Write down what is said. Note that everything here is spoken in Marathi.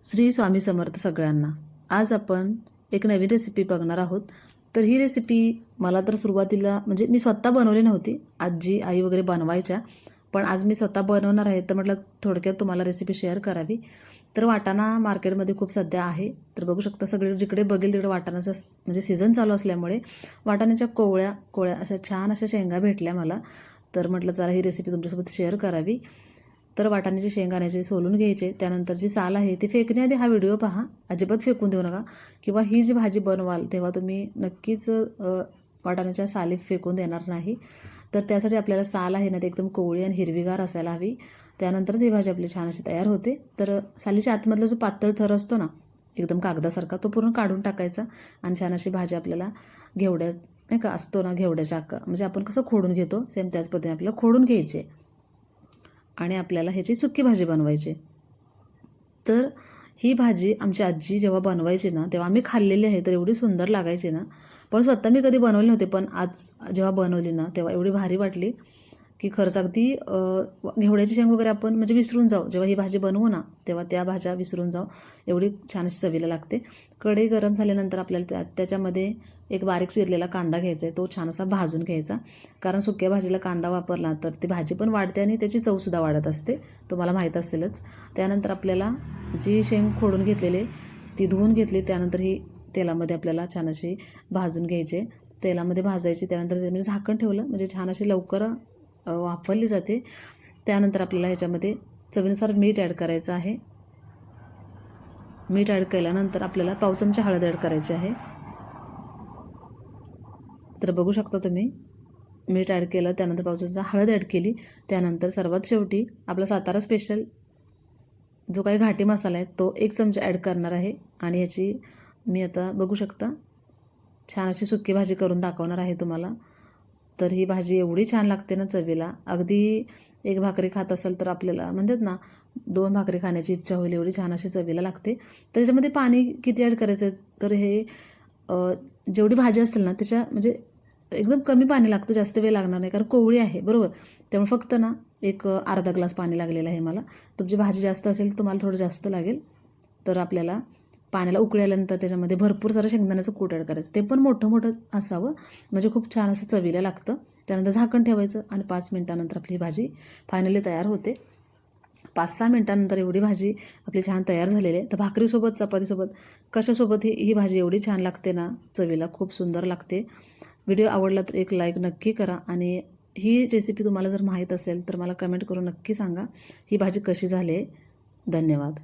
श्री स्वामी समर्थ सगळ्यांना। आज आपण एक नवीन रेसिपी बघणार आहोत। तर ही रेसिपी मला तर सुरुवातीला म्हणजे मी स्वतः बनवली नव्हती, आजी आई वगैरे बनवायच्या, पण आज मी स्वतः बनवणार आहे तर म्हटलं थोडक्यात तुम्हाला रेसिपी शेअर करावी। तर वाटाणा मार्केटमध्ये खूप सध्या आहे, तर बघू शकता सगळे जिकडे बघेल तिकडे वाटाणाचा म्हणजे सीझन चालू असल्यामुळे वाटाण्याच्या कोवळ्या अशा छान अशा शेंगा भेटल्या मला, तर म्हटलं चला ही रेसिपी तुमच्यासोबत शेअर करावी। तर वाटाण्याचे शेंगाण्याचे सोलून घ्यायचे, त्यानंतर जी साल आहे ती फेकण्याआधी हा व्हिडिओ पहा, अजिबात फेकून देऊ नका। किंवा ही जी भाजी बनवाल तेव्हा तुम्ही नक्कीच वाटाण्याच्या साली फेकून देणार नाही। तर त्यासाठी आपल्याला साल आहे ना ते एकदम कोवळी आणि हिरवीगार असायला हवी, त्यानंतरच ही भाजी आपली छान अशी तयार होते। तर सालीच्या आतमधला जो पातळ थर असतो ना एकदम कागदासारखा, तो पूर्ण काढून टाकायचा आणि छान अशी भाजी आपल्याला घेवड्या नाही का असतो ना घेवड्याच्या म्हणजे आपण कसं खोडून घेतो सेम त्याच पद्धतीने आपल्याला खोडून घ्यायचे आणि आपल्याला ह्याची सुकी भाजी बनवायची। तर ही भाजी आमची आजी जेव्हा बनवायची ना तेव्हा आम्ही खाल्लेली आहे, तर एवढी सुंदर लागायची ना, पण स्वतः मी कधी बनवली नव्हती, पण आज जेव्हा बनवली ना तेव्हा एवढी भारी वाटली की खरंच अगदी घेवड्याची शेंग वगैरे आपण म्हणजे विसरून जाऊ, जेव्हा ही भाजी बनवू ना तेव्हा त्या भाज्या विसरून जाऊ, एवढी छान अशी चवीला लागते। कढई गरम झाल्यानंतर आपल्याला त्याच्यामध्ये एक बारीक चिरलेला कांदा घ्यायचा आहे, तो छान असा भाजून घ्यायचा, कारण सुक्या भाजीला कांदा वापरला तर ती भाजी पण वाढते आणि त्याची चवसुद्धा वाढत असते, तुम्हाला माहीत असेलच। त्यानंतर आपल्याला जी शेंग खोडून घेतलेली ती धुवून घेतली, त्यानंतर ही तेलामध्ये आपल्याला छान अशी भाजून घ्यायचे, तेलामध्ये भाजायची, त्यानंतर म्हणजे झाकण ठेवलं म्हणजे छान अशी लवकर वाफवली जाते। त्यानंतर आपल्याला ह्याच्यामध्ये चवीनुसार मीठ ॲड करायचं आहे। मीठ ॲड केल्यानंतर आपल्याला पाव चमचा हळद ॲड करायची आहे। तर बघू शकता तुम्ही मीठ ॲड केलं, त्यानंतर पाव चमचा हळद ॲड केली, त्यानंतर सर्वात शेवटी आपला सातारा स्पेशल जो काही घाटी मसाला आहे तो 1 चमचा ॲड करणार आहे। आणि ह्याची मी आता बघू शकता छान अशी सुकी भाजी करून दाखवणार आहे तुम्हाला। तर ही भाजी एवढी छान लागते ना चवीला, अगदी एक भाकरी खात असेल तर आपल्याला म्हणतात ना 2 भाकरी खाण्याची इच्छा होईल, एवढी छान अशी चवीला लागते। तर याच्यामध्ये पाणी किती ॲड करायचं, तर हे जेवढी भाजी असेल ना त्याच्या म्हणजे एकदम कमी पाणी लागतं, जास्त वेळ लागणार नाही, कारण कोवळी आहे बरोबर, त्यामुळे फक्त ना एक अर्धा ग्लास पाणी लागलेलं आहे मला। तुमची भाजी जास्त असेल तर तुम्हाला थोडं जास्त लागेल। तर आपल्याला पाण्याला उकळी आल्यानंतर त्याच्यामध्ये भरपूर सारं शेंगदाण्याचं कूट ॲड करायचं, ते पण मोठं मोठं असावं म्हणजे खूप छान असं चवीला लागतं। त्यानंतर झाकण ठेवायचं आणि 5 मिनिटानंतर आपली भाजी फायनली तयार होते। 5-6 मिनिटानंतर एवढी भाजी आपली छान तयार झालेली आहे। तर भाकरीसोबत चपातीसोबत कशासोबत ही भाजी एवढी छान लागते ना चवीला, खूप सुंदर लागते। व्हिडिओ आवडला तर एक लाईक नक्की करा आणि ही रेसिपी तुम्हाला जर माहीत असेल तर मला कमेंट करून नक्की सांगा ही भाजी कशी झाली आहे। धन्यवाद।